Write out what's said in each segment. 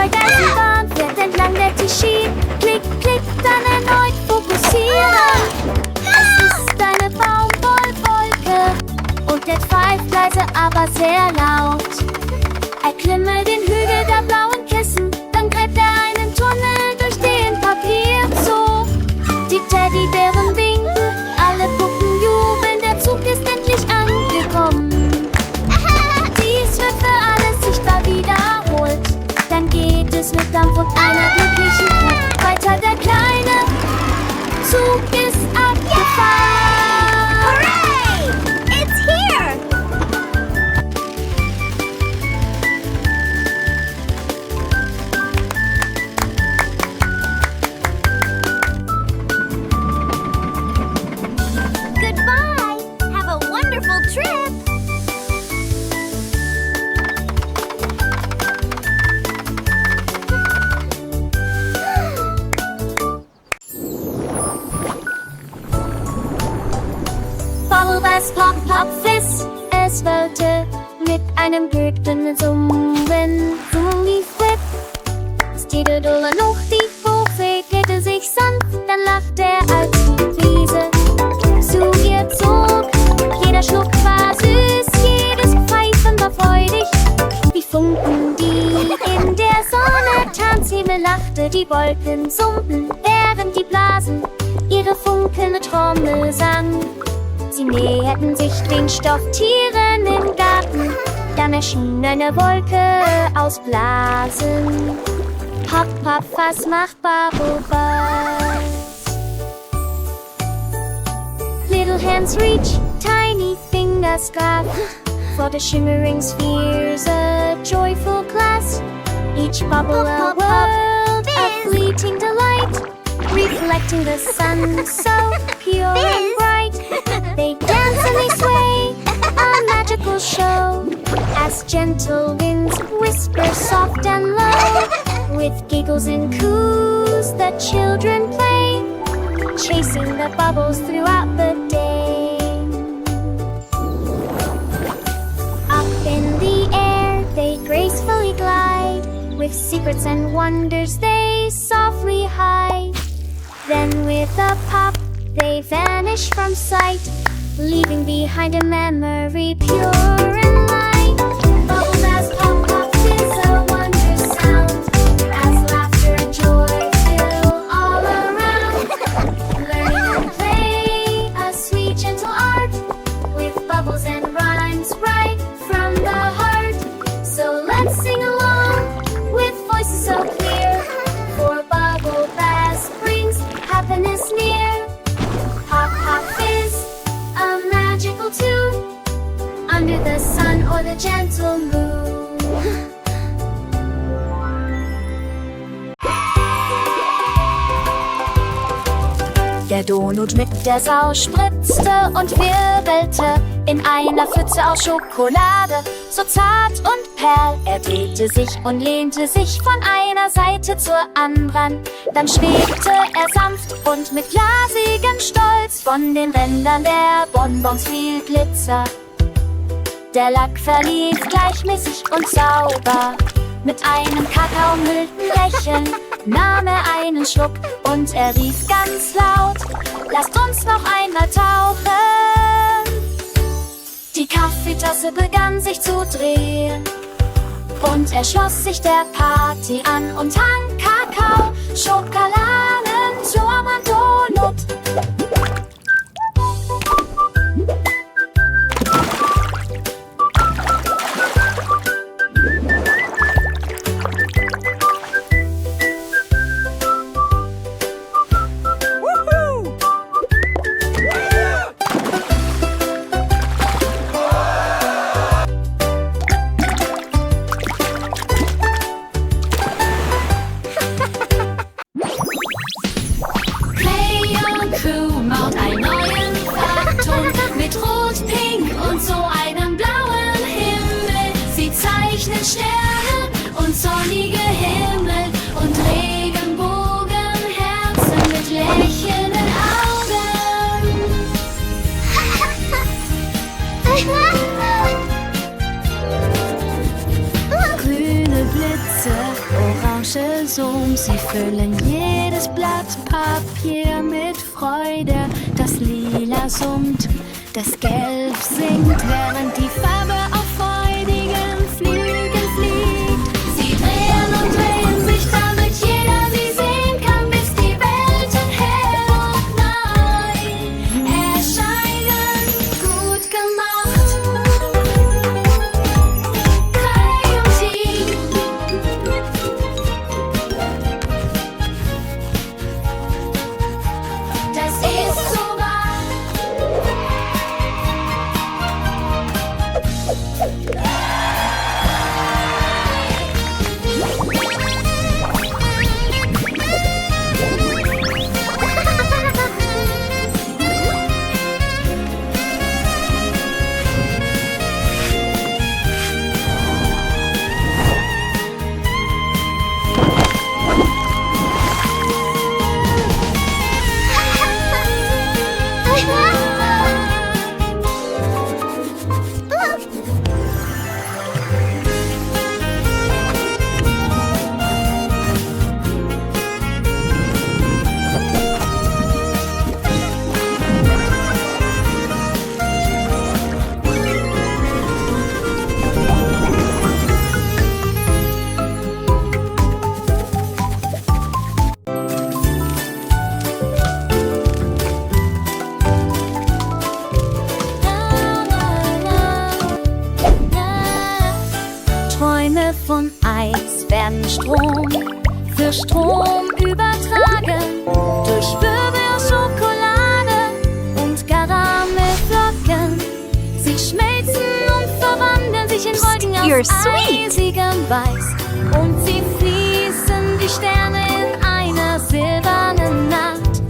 Zweite Eisenbahn fährt entlang der Tichy. Klick, klick, dann erneut fokussieren. Es ist eine Baumwollwolke und der pfeift leise, aber sehr laut. Erklimme den Hügel der blauen Kissen, dann gräbt er einen Tunnel durch den Papierzug. Die Teddybären winken, alle Puppen jubeln, der Zug ist endlich angekommen. Dies wird für alles sichtbar wiederholt. Dann geht es mit Dampf und einer glücklichen Flucht weiter. Der kleine Zug ist abgefahren. Hooray! It's here! Goodbye! Have a wonderful trip! Bubbles, pop, pop, fizz. Es wollte mit einem Glück summen, summen wie Flip. Stede dolle noch die Hochsee, drehte sich sanft, dann lachte er, als die Brise zu ihr zog. Jeder Schluck war süß, jedes Pfeifen war freudig. Wie Funken, die in der Sonne Tanzhimmel lachte, die Wolken summten, während die Blasen ihre funkelnde Trommel sang. Sie näherten sich den Stofftieren im Garten, dann erschien eine Wolke aus Blasen. Pop, pop, was macht Bubble Buzz? Little hands reach, tiny fingers grab, for the shimmering spheres a joyful class. Each bubble a world of fleeting delight, reflecting the sun so pure and bright. They dance and they sway, a magical show, as gentle winds whisper soft and low. With giggles and coos, the children play, chasing the bubbles throughout the day. Up in the air, they gracefully glide, with secrets and wonders they softly hide. Then with a pop, they vanish from sight, leaving behind a memory pure and light. Bubbles as pop, pop, fizz, a wondrous sound, as laughter and joy fill all around. Learning and play, a sweet gentle art, with bubbles and rhymes right from the heart. So let's sing along, with voices so clear, for Bubble Bass brings happiness near. Pop, pop, fizz, a magical tune, under the sun or the gentle moon. Der Donut mit der Sau spritzte und wirbelte in einer Pfütze aus Schokolade, so zart und perl. Er drehte sich und lehnte sich von einer Seite zur anderen. Dann schwebte er sanft und mit glasigem Stolz. Von den Rändern der Bonbons fiel Glitzer. Der Lack verlief gleichmäßig und sauber. Mit einem kakaoumhüllten Lächeln nahm er einen Schluck und er rief ganz laut: Lasst uns noch einmal tauchen. Die Kaffeetasse begann sich zu drehen und er schloss sich der Party an und trank Kakao, Schokoladen, Turm und Donut. Sterne und sonnige Himmel und Regenbogenherzen mit lächelnden Augen. Grüne Blitze, orange Geräusche summen. Sie füllen jedes Blatt Papier mit Freude. Das Lila summt, das Gelb singt, während die Farbe auf freudigen Flügeln fliegt. Sie drehen und drehen sich, damit jeder sie sehen kann, bis die Welten hell und neu erscheinen. Gut gemacht, Kai und Team. Das ist so wahr. Träume von Eis werden Strom für Strom übertragen. Durch Wirbel, Schokolade und Karamellflocken. Sie schmelzen und verwandeln sich in Wolken You're aus sweet. eisigem Weiß. Und sie fließen wie Sterne in einer silbernen Nacht.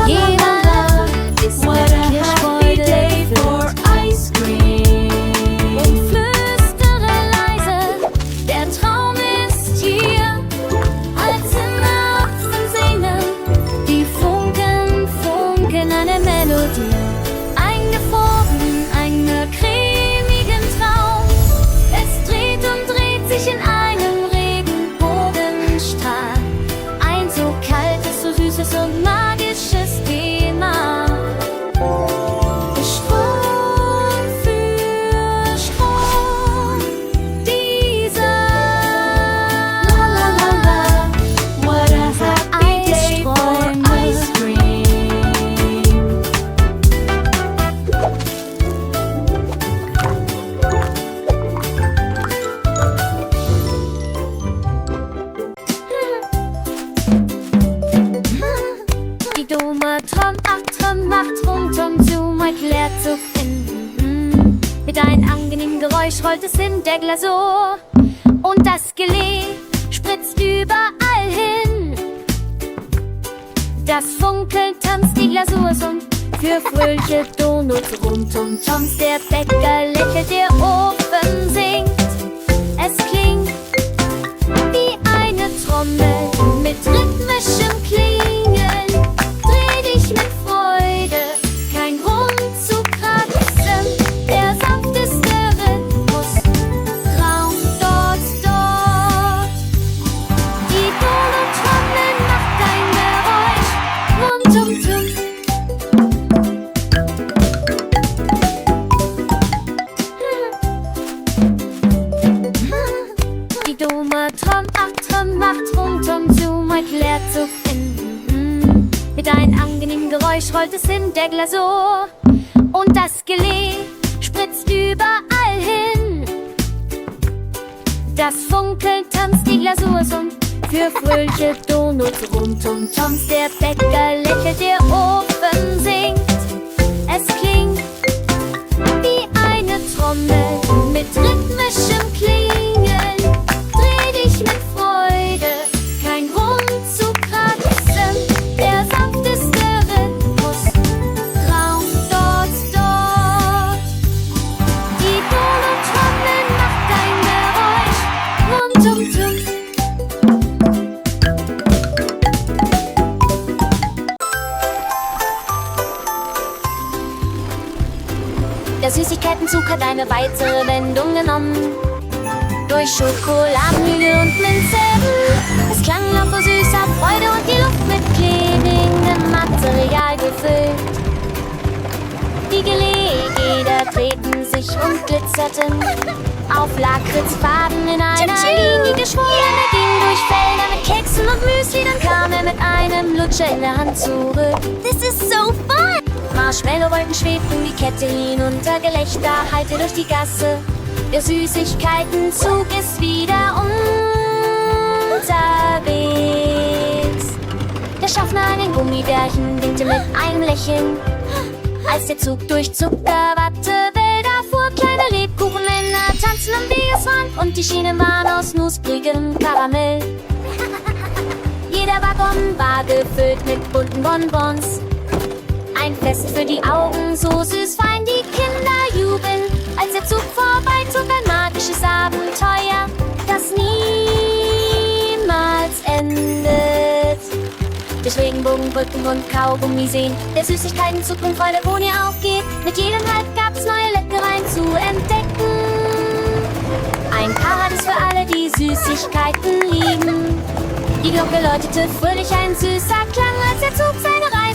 Jeder lacht, ist wirklich Freude für ice cream. und flüstere leise, der Traum ist hier. Alle Zimmerpfen singen, die Funken, Funken, eine Melodie. Eingefroren, einen cremigen Traum. Es dreht und dreht sich in einem Regenbogenstrahl. Ein so kaltes, so süßes und magisches Thema. Strom für Strom, dieser la la la la, What a happy day for Eisträume. ice cream. Die dumme Tom macht Tum Zoom, erklärt Zug in. Mit einem angenehmen Geräusch rollt es in der Glasur. Und das Gelee spritzt überall hin. Das Funkeln tanzt die Glasur und für fröhliche Donuts rund um Toms. Der Bäcker lächelt, der Ofen singt. Es klingt wie eine Trommel mit rhythmischem Klingeln. Dreh dich mit Freude, kein Grund zu kratzen. Der sanfteste Rhythmus, Raum dort. Die Donut-Trommel macht ein Geräusch rund um Tum. Die dumme Tom macht Tum Zoom, erklärt Zug in. Mit einem angenehmen Geräusch rollt es in der Glasur. Und das Gelee spritzt überall hin. Das Funkeln tanzt die Glasur und für fröhliche Donuts rund um Toms. Der Bäcker lächelt, der Ofen singt. Es klingt wie eine Trommel mit rhythmischem Klingeln. Dreh dich mit Freude, kein Grund zu kratzen. Der sanfteste Rhythmus, Raum dort. Die Donut-Trommel macht ein Geräusch rund um Tum. Der Süßigkeitenzug hat eine weitere Wendung genommen. durch Schokoladenhügel und Minze. Es klang laut vor süßer Freude und die Luft mit klebendem Material gefüllt. Die Gelege drehten sich und glitzerten auf Lakritzfaden in einer Linie geschwungen. Er ging durch Felder mit Keksen und Müsli, dann kam er mit einem Lutscher in der Hand zurück. This is so fun! Marshmallowwolken schwebten die Kette hinunter, Gelächter hallte durch die Gasse. Der Süßigkeitenzug ist wieder unterwegs. Der Schaffner an den Gummibärchen winkte mit einem Lächeln. Als der Zug durch Zuckerwattewälder fuhr, kleine Lebkuchenmänner tanzten am Wegesrand und die Schienen waren aus knusprigem Karamell. Jeder Waggon war gefüllt mit bunten Bonbons. Ein Fest für die Augen, so süß fein, die Kinder jubeln, als der Zug vorbeizog, ein magisches Abenteuer, das niemals endet. Durch Regenbogenbrücken und Kaugummiseen, der Süßigkeitenzug und Freude, wo ihr aufgeht. Mit jedem Halt gab's neue Leckereien zu entdecken. Ein Paradies für alle, die Süßigkeiten lieben. Die Glocke läutete fröhlich, ein süßer Klang, als der Zug seine Reise